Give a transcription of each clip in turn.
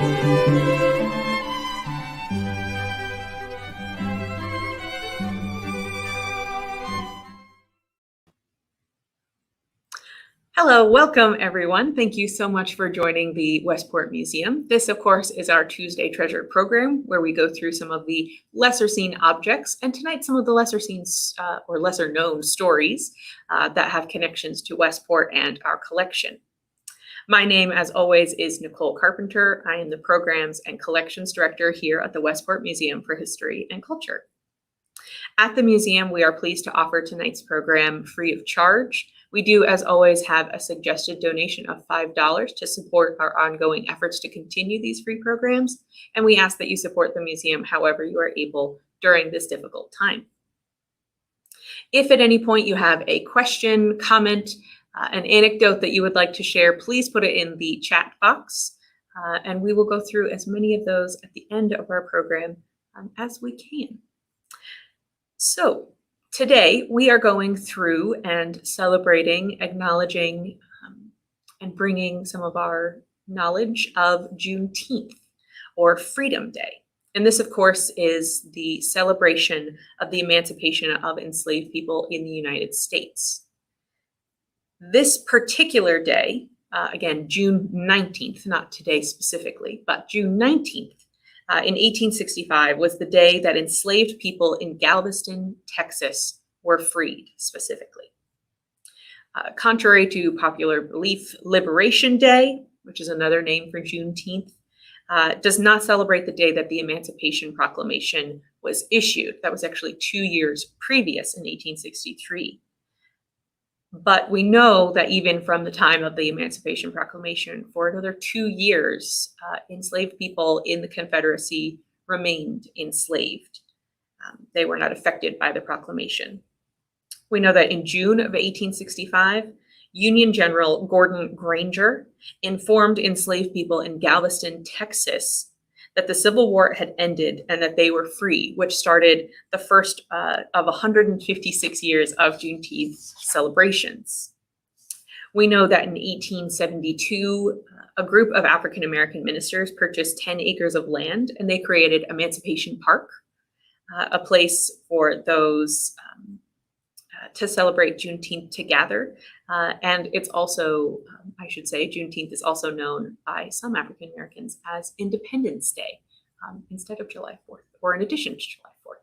Hello, welcome everyone. Thank you so much for joining the Westport Museum. This, of course, is our Tuesday Treasure program where we go through some of the lesser seen objects, and tonight some of the lesser seen or lesser known stories that have connections to Westport and our collection. My name, as always, is Nicole Carpenter. I am the Programs and Collections Director here at the Westport Museum for History and Culture. At the museum, we are pleased to offer tonight's program free of charge. We do, as always, have a suggested donation of $5 to support our ongoing efforts to continue these free programs, and we ask that you support the museum however you are able during this difficult time. If at any point you have a question, comment, an anecdote that you would like to share, please put it in the chat box, and we will go through as many of those at the end of our program as we can. So today we are going through and celebrating, acknowledging, and bringing some of our knowledge of Juneteenth, or Freedom Day. And this, of course, is the celebration of the emancipation of enslaved people in the United States. This particular day, again, June 19th, not today specifically, but June 19th, in 1865 was the day that enslaved people in Galveston, Texas were freed specifically. Contrary to popular belief, Liberation Day, which is another name for Juneteenth, does not celebrate the day that the Emancipation Proclamation was issued. That was actually 2 years previous in 1863. But we know that even from the time of the Emancipation Proclamation, for another 2 years, enslaved people in the Confederacy remained enslaved. They were not affected by the proclamation. We know that in June of 1865, Union General Gordon Granger informed enslaved people in Galveston, Texas, that the Civil War had ended and that they were free, which started the first of 156 years of Juneteenth celebrations. We know that in 1872, a group of African American ministers purchased 10 acres of land, and they created Emancipation Park, a place for those to celebrate Juneteenth together. And it's also, I should say, Juneteenth is also known by some African Americans as Independence Day instead of July 4th, or in addition to July 4th.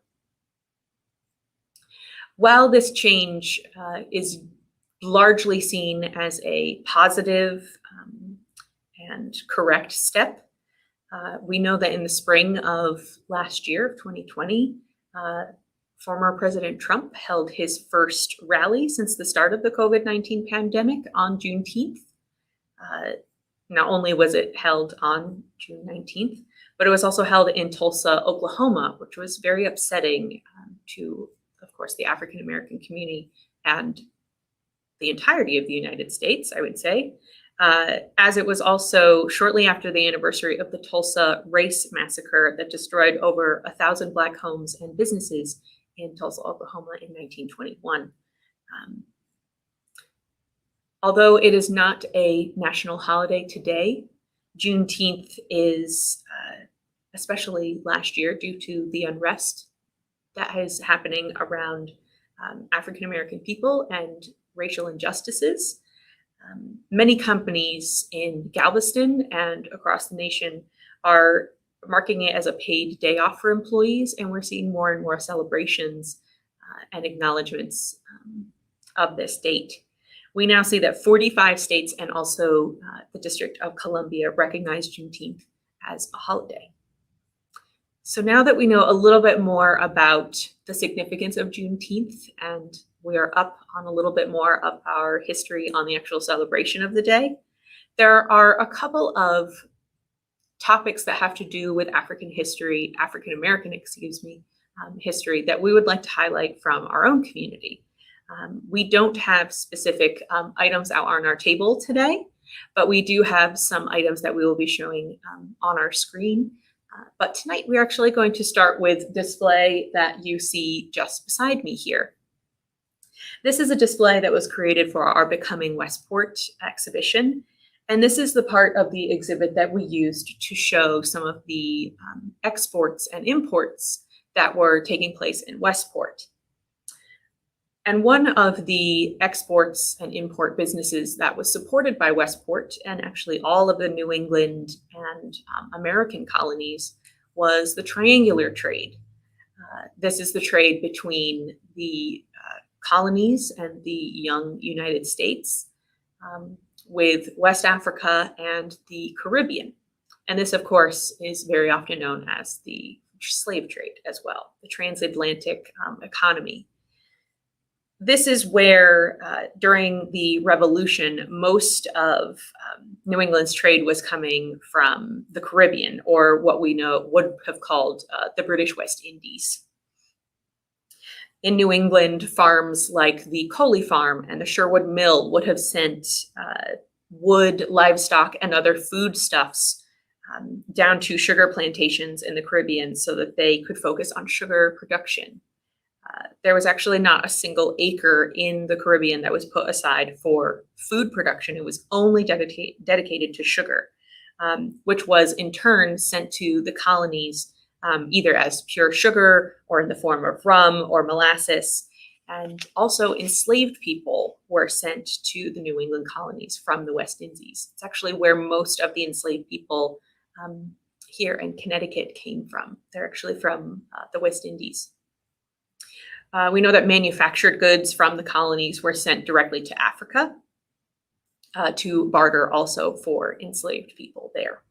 While this change is largely seen as a positive and correct step, we know that in the spring of last year, of 2020, former President Trump held his first rally since the start of the COVID-19 pandemic on Juneteenth. Not only was it held on June 19th, but it was also held in Tulsa, Oklahoma, which was very upsetting to, of course, the African American community and the entirety of the United States, I would say, as it was also shortly after the anniversary of the Tulsa race massacre that destroyed over 1,000 Black homes and businesses in Tulsa, Oklahoma in 1921. Although it is not a national holiday today, Juneteenth is, especially last year, due to the unrest that is happening around African American people and racial injustices. Many companies in Galveston and across the nation are marking it as a paid day off for employees, and we're seeing more and more celebrations and acknowledgements of this date. We now see that 45 states and also the District of Columbia recognize Juneteenth as a holiday. So now that we know a little bit more about the significance of Juneteenth, and we are up on a little bit more of our history on the actual celebration of the day, there are a couple of topics that have to do with African history, African American, history that we would like to highlight from our own community. We don't have specific items out on our table today, but we do have some items that we will be showing on our screen. But tonight we're actually going to start with display that you see just beside me here. This is a display that was created for our Becoming Westport exhibition. And this is the part of the exhibit that we used to show some of the exports and imports that were taking place in Westport. And one of the exports and import businesses that was supported by Westport, and actually all of the New England and American colonies, was the triangular trade. This is the trade between the colonies and the young United States, with West Africa and the Caribbean. And this, of course, is very often known as the slave trade as well, the transatlantic economy. This is where, during the Revolution, most of New England's trade was coming from the Caribbean, or what we know would have called the British West Indies. In New England, farms like the Coley Farm and the Sherwood Mill would have sent wood, livestock, and other foodstuffs down to sugar plantations in the Caribbean so that they could focus on sugar production. There was actually not a single acre in the Caribbean that was put aside for food production. It was only dedicated to sugar, which was in turn sent to the colonies either as pure sugar or in the form of rum or molasses. And also enslaved people were sent to the New England colonies from the West Indies. It's actually where most of the enslaved people here in Connecticut came from. They're actually from the West Indies. We know that manufactured goods from the colonies were sent directly to Africa to barter also for enslaved people there.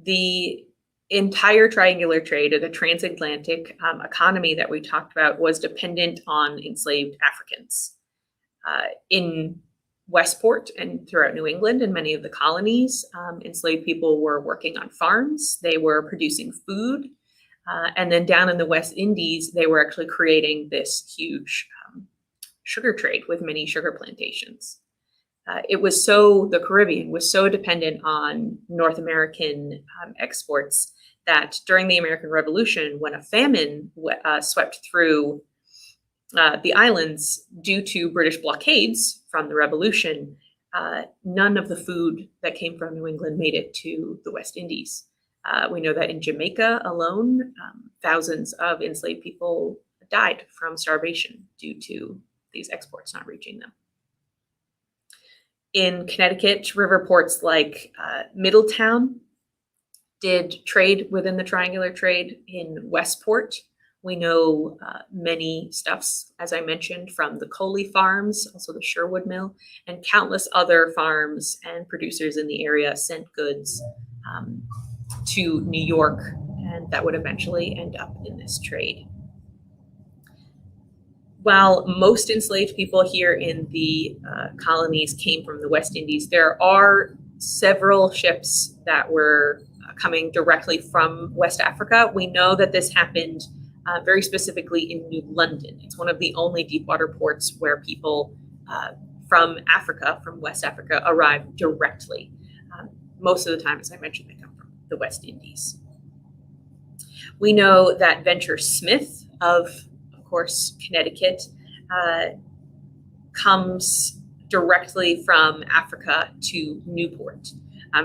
The entire triangular trade, or the transatlantic economy that we talked about, was dependent on enslaved Africans. In Westport and throughout New England and many of the colonies, enslaved people were working on farms. They were producing food. And then down in the West Indies, they were actually creating this huge sugar trade with many sugar plantations. The Caribbean was so dependent on North American exports that during the American Revolution, when a famine swept through the islands due to British blockades from the Revolution, none of the food that came from New England made it to the West Indies. We know that in Jamaica alone, thousands of enslaved people died from starvation due to these exports not reaching them. In Connecticut, river ports like Middletown did trade within the triangular trade. In Westport, we know many stuffs, as I mentioned, from the Coley farms, also the Sherwood Mill, and countless other farms and producers in the area sent goods to New York, and that would eventually end up in this trade. While most enslaved people here in the colonies came from the West Indies, there are several ships that were coming directly from West Africa. We know that this happened very specifically in New London. It's one of the only deep water ports where people from Africa, from West Africa, arrive directly. Most of the time, as I mentioned, they come from the West Indies. We know that Venture Smith of course, Connecticut, comes directly from Africa to Newport.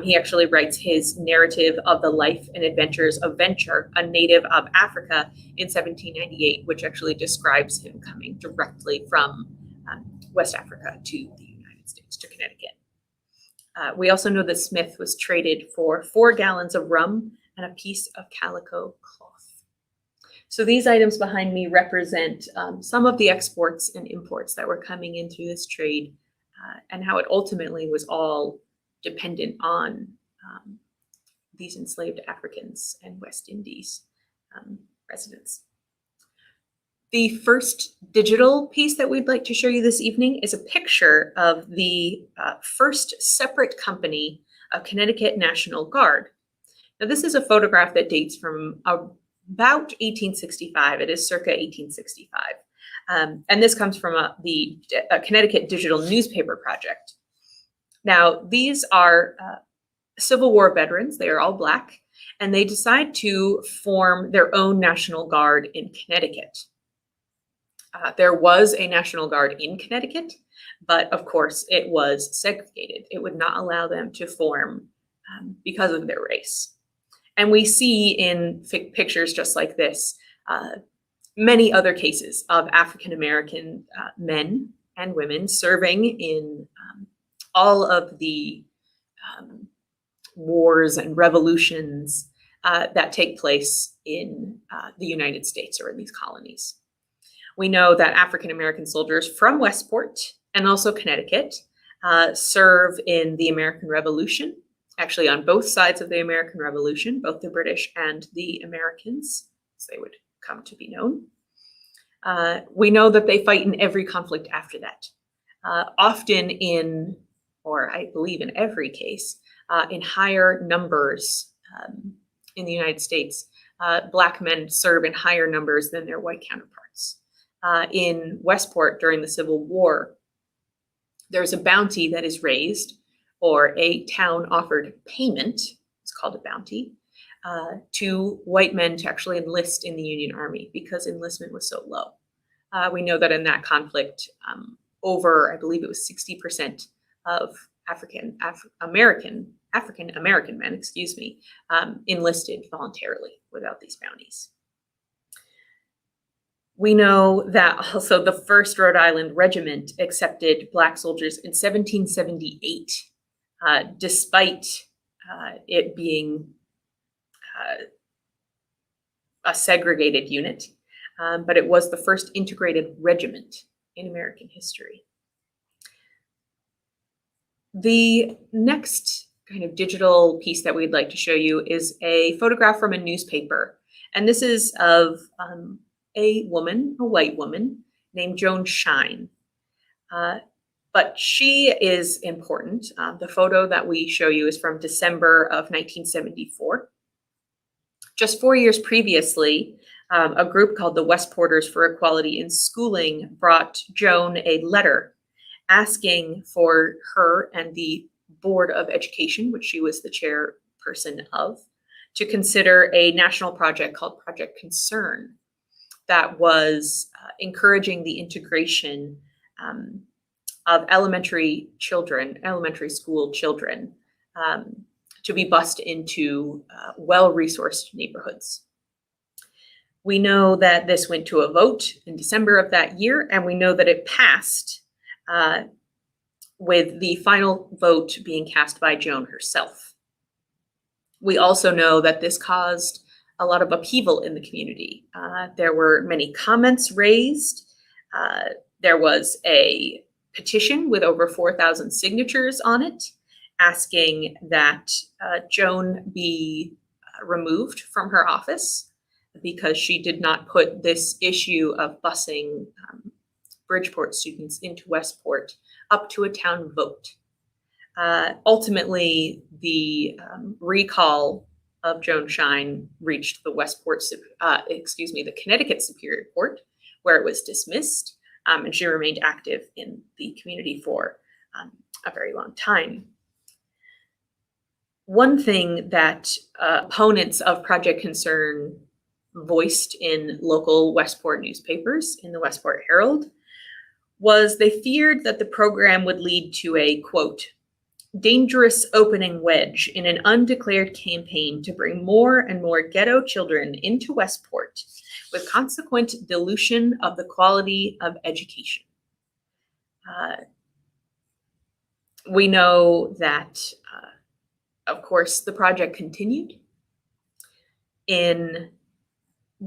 He actually writes his narrative of the life and adventures of Venture, a native of Africa, in 1798, which actually describes him coming directly from West Africa to the United States, to Connecticut. We also know that Smith was traded for 4 gallons of rum and a piece of calico cloth. So these items behind me represent some of the exports and imports that were coming in through this trade, and how it ultimately was all dependent on these enslaved Africans and West Indies residents. The first digital piece that we'd like to show you this evening is a picture of the first separate company of Connecticut National Guard. Now, this is a photograph that dates from about 1865. It is circa 1865. And this comes from the Connecticut Digital Newspaper Project. Now, these are Civil War veterans. They are all Black, and they decide to form their own National Guard in Connecticut. There was a National Guard in Connecticut, but of course it was segregated. It would not allow them to form because of their race. And we see in pictures just like this many other cases of African American men and women serving in all of the wars and revolutions that take place in the United States or in these colonies. We know that African American soldiers from Westport and also Connecticut serve in the American Revolution, actually on both sides of the American Revolution, both the British and the Americans, as they would come to be known. We know that they fight in every conflict after that, often in, or I believe in every case, in higher numbers in the United States. Black men serve in higher numbers than their white counterparts. In Westport during the Civil War, there's a bounty that is raised, or a town offered payment, it's called a bounty, to white men to actually enlist in the Union Army because enlistment was so low. We know that in that conflict, over, I believe it was 60% of African American men, enlisted voluntarily without these bounties. We know that also the 1st Rhode Island Regiment accepted Black soldiers in 1778, despite it being a segregated unit, but it was the first integrated regiment in American history. The next kind of digital piece that we'd like to show you is a photograph from a newspaper. And this is of a white woman named Joan Shine. But she is important. The photo that we show you is from December of 1974. Just 4 years previously, a group called the Westporters for Equality in Schooling brought Joan a letter asking for her and the Board of Education, which she was the chairperson of, to consider a national project called Project Concern that was encouraging the integration of elementary school children to be bused into well-resourced neighborhoods. We know that this went to a vote in December of that year, and we know that it passed with the final vote being cast by Joan herself. We also know that this caused a lot of upheaval in the community. There were many comments raised. There was a petition with over 4,000 signatures on it, asking that Joan be removed from her office because she did not put this issue of busing Bridgeport students into Westport up to a town vote. Ultimately, the recall of Joan Shine reached the the Connecticut Superior Court, where it was dismissed, and she remained active in the community for a very long time. One thing that opponents of Project Concern voiced in local Westport newspapers, in the Westport Herald, was they feared that the program would lead to a, quote, dangerous opening wedge in an undeclared campaign to bring more and more ghetto children into Westport, with consequent dilution of the quality of education. We know that, of course, the project continued. In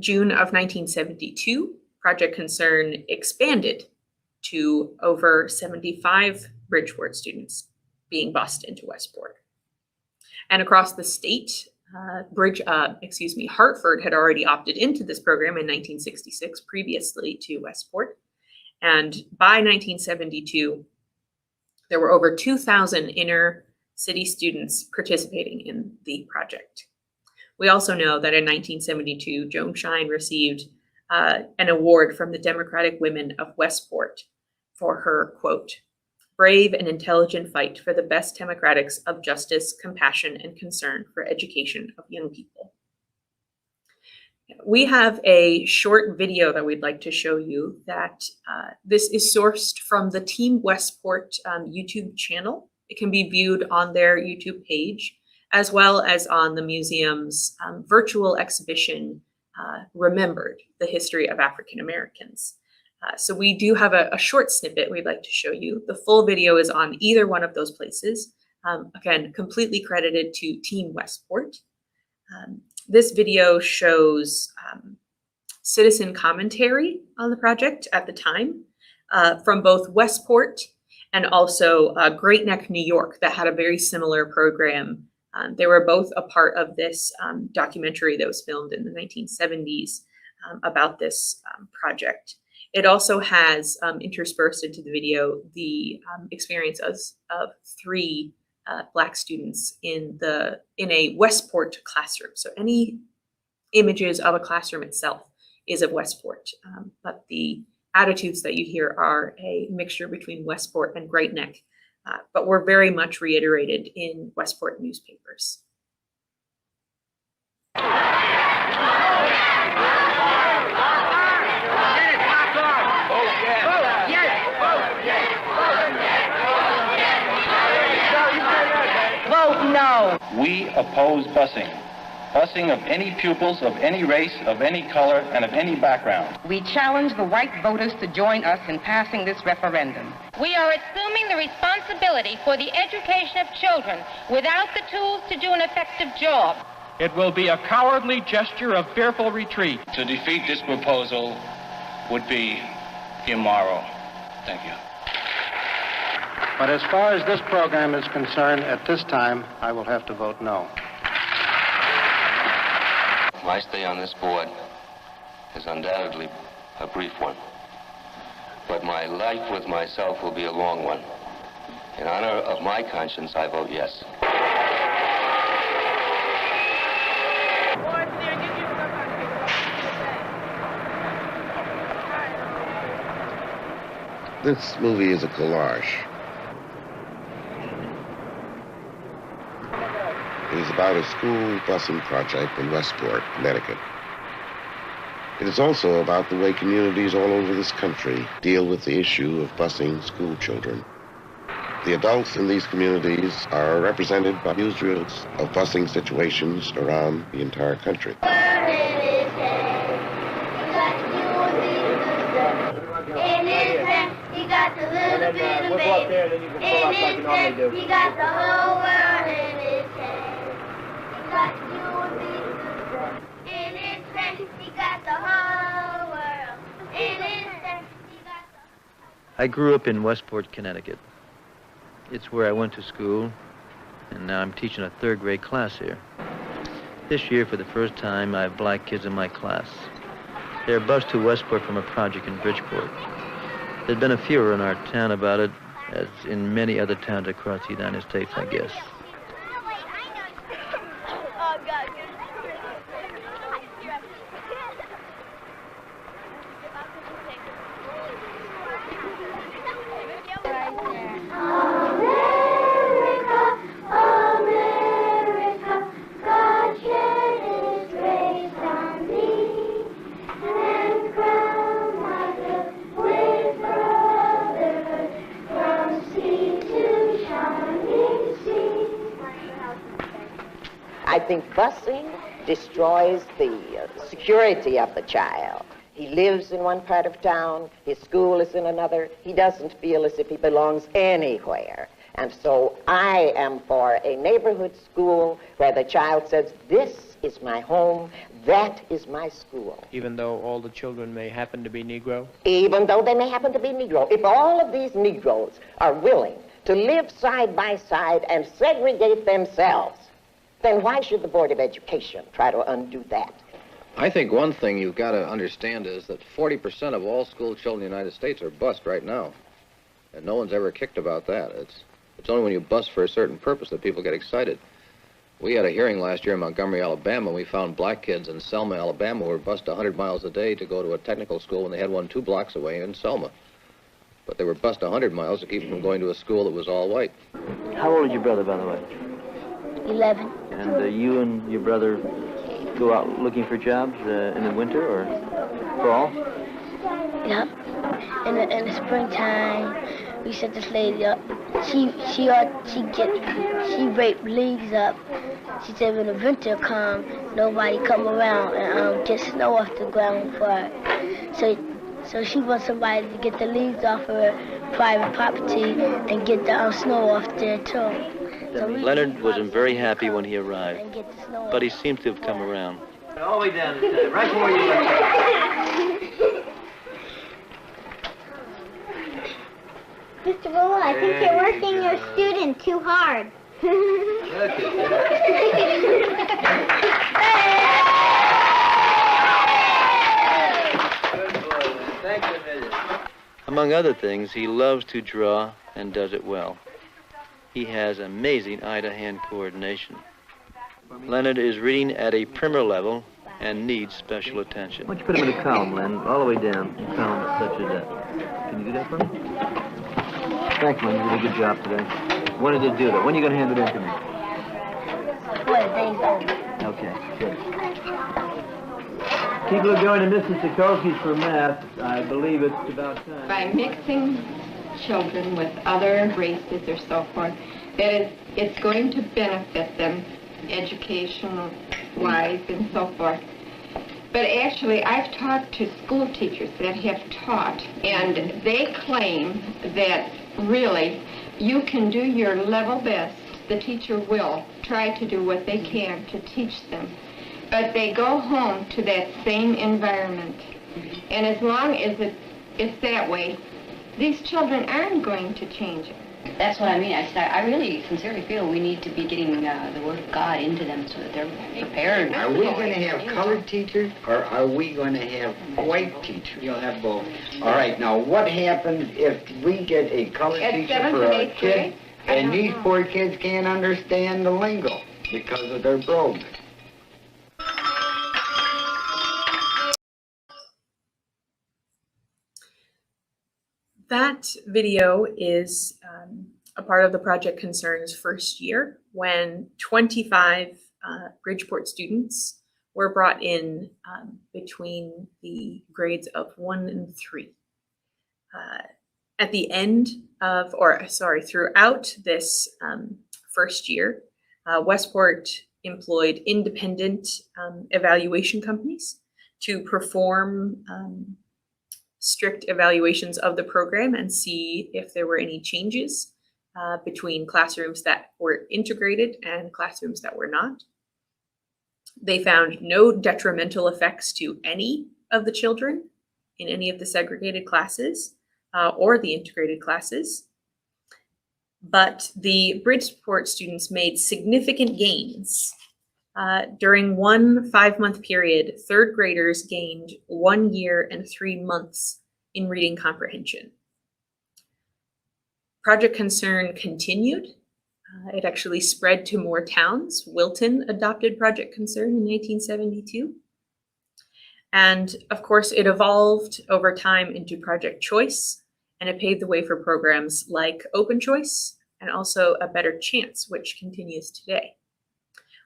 June of 1972, Project Concern expanded to over 75 Bridgeport students being bused into Westport. And across the state, Hartford had already opted into this program in 1966, previously to Westport. And by 1972, there were over 2,000 inner city students participating in the project. We also know that in 1972, Joan Shine received an award from the Democratic Women of Westport for her, quote, brave and intelligent fight for the best democratics of justice, compassion, and concern for education of young people. We have a short video that we'd like to show you that this is sourced from the Team Westport YouTube channel. It can be viewed on their YouTube page, as well as on the museum's virtual exhibition, Remembered, the History of African Americans. So we do have a short snippet we'd like to show you. The full video is on either one of those places. Again, completely credited to Team Westport. This video shows citizen commentary on the project at the time from both Westport and also Great Neck, New York, that had a very similar program. They were both a part of this documentary that was filmed in the 1970s about this project. It also has interspersed into the video the experiences of 3 Black students in a Westport classroom. So any images of a classroom itself is of Westport, but the attitudes that you hear are a mixture between Westport and Great Neck, but were very much reiterated in Westport newspapers. No. We oppose busing. Busing of any pupils, of any race, of any color, and of any background. We challenge the white voters to join us in passing this referendum. We are assuming the responsibility for the education of children without the tools to do an effective job. It will be a cowardly gesture of fearful retreat. To defeat this proposal would be immoral. Thank you. But as far as this program is concerned, at this time, I will have to vote no. My stay on this board is undoubtedly a brief one, but my life with myself will be a long one. In honor of my conscience, I vote yes. This movie is a collage. It is about a school busing project in Westport, Connecticut. It is also about the way communities all over this country deal with the issue of busing school children. The adults in these communities are represented by newsreels of busing situations around the entire country. He got the little bit of baby. In his hand, he got the whole world in his hand. He got you and me. In his hand, he got the whole world. In his hand, he got the... I grew up in Westport, Connecticut. It's where I went to school, and now I'm teaching a 3rd grade class here. This year, for the first time, I have Black kids in my class. They're bused to Westport from a project in Bridgeport. There's been a furor in our town about it, as in many other towns across the United States, I guess. I think busing destroys the security of the child. He lives in one part of town, his school is in another. He doesn't feel as if he belongs anywhere. And so I am for a neighborhood school where the child says, this is my home, that is my school. Even though all the children may happen to be Negro? Even though they may happen to be Negro. If all of these Negroes are willing to live side by side and segregate themselves, then why should the Board of Education try to undo that? I think one thing you've got to understand is that 40% of all school children in the United States are bused right now. And no one's ever kicked about that. It's only when you bust for a certain purpose that people get excited. We had a hearing last year in Montgomery, Alabama. We found black kids in Selma, Alabama who were bused 100 miles a day to go to a technical school when they had one 2 blocks away in Selma. But they were bused 100 miles to keep them from going to a school that was all white. How old is your brother, by the way? 11. And you and your brother go out looking for jobs in the winter or fall? Yep. In the springtime, we set this lady up. She raped leaves up. She said when the winter come, nobody come around and get snow off the ground for her. So she wants somebody to get the leaves off her private property and get the snow off there too. So Leonard wasn't very happy when he arrived, but he seems to have come around. All the way down this time, right from where you left. Mr. Rolla, I think you're working your student too hard. Among other things, he loves to draw and does it well. He has amazing eye-to-hand coordination. Leonard is reading at a primer level and needs special attention. Why don't you put him in a column, Len, all the way down, a column such as that. Can you do that for me? Thanks, Len, you did a good job today. When did you do that? When are you going to hand it in to me? Before the day's over. Okay, good. People are going to Mrs. Sikorsky's for math. I believe it's about time. By mixing children with other races or so forth, that it's going to benefit them educational-wise and so forth. But actually, I've talked to school teachers that have taught, and they claim that really you can do your level best. The teacher will try to do what they can to teach them. But they go home to that same environment. And as long as it's that way, these children aren't going to change it. That's what I mean. I really sincerely feel we need to be getting the Word of God into them so that they're prepared. Are we going to have colored teachers or are we going to have white teachers? You'll have both. All right, now what happens if we get a colored teacher for a kid and these poor kids can't understand the lingo because of their brokenness? That video is a part of the Project Concern's first year when 25 Bridgeport students were brought in between the grades of 1 and 3. At the end of, throughout this first year, Westport employed independent evaluation companies to perform strict evaluations of the program and see if there were any changes between classrooms that were integrated and classrooms that were not. They found no detrimental effects to any of the children in any of the segregated classes or the integrated classes. But the Bridgeport students made significant gains. During one 5-month period, third graders gained 1 year and 3 months in reading comprehension. Project Concern continued. It actually spread to more towns. Wilton adopted Project Concern in 1972. And of course, it evolved over time into Project Choice, and it paved the way for programs like Open Choice and also A Better Chance, which continues today.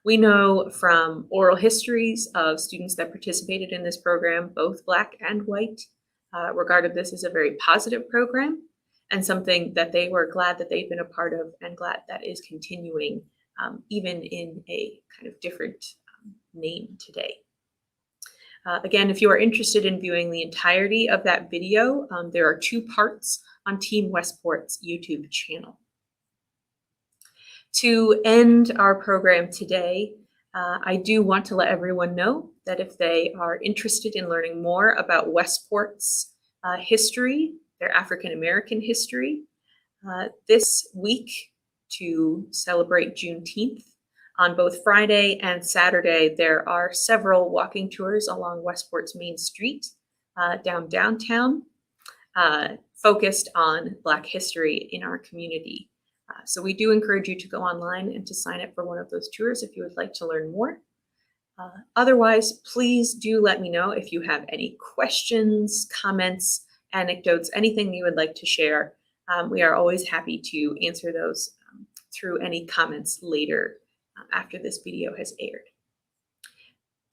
We know from oral histories of students that participated in this program, both Black and white, regarded this as a very positive program and something that they were glad that they've been a part of and glad that is continuing even in a kind of different name today. Again, if you are interested in viewing the entirety of that video, there are 2 parts on Team Westport's YouTube channel. To end our program today, I do want to let everyone know that if they are interested in learning more about Westport's history, their African American history, this week to celebrate Juneteenth, on both Friday and Saturday, there are several walking tours along Westport's Main Street downtown, focused on Black history in our community. So we do encourage you to go online and to sign up for one of those tours if you would like to learn more. Otherwise, please do let me know if you have any questions, comments, anecdotes, anything you would like to share. We are always happy to answer those through any comments later after this video has aired.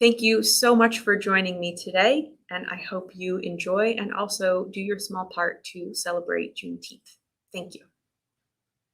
Thank you so much for joining me today, and I hope you enjoy and also do your small part to celebrate Juneteenth. Thank you.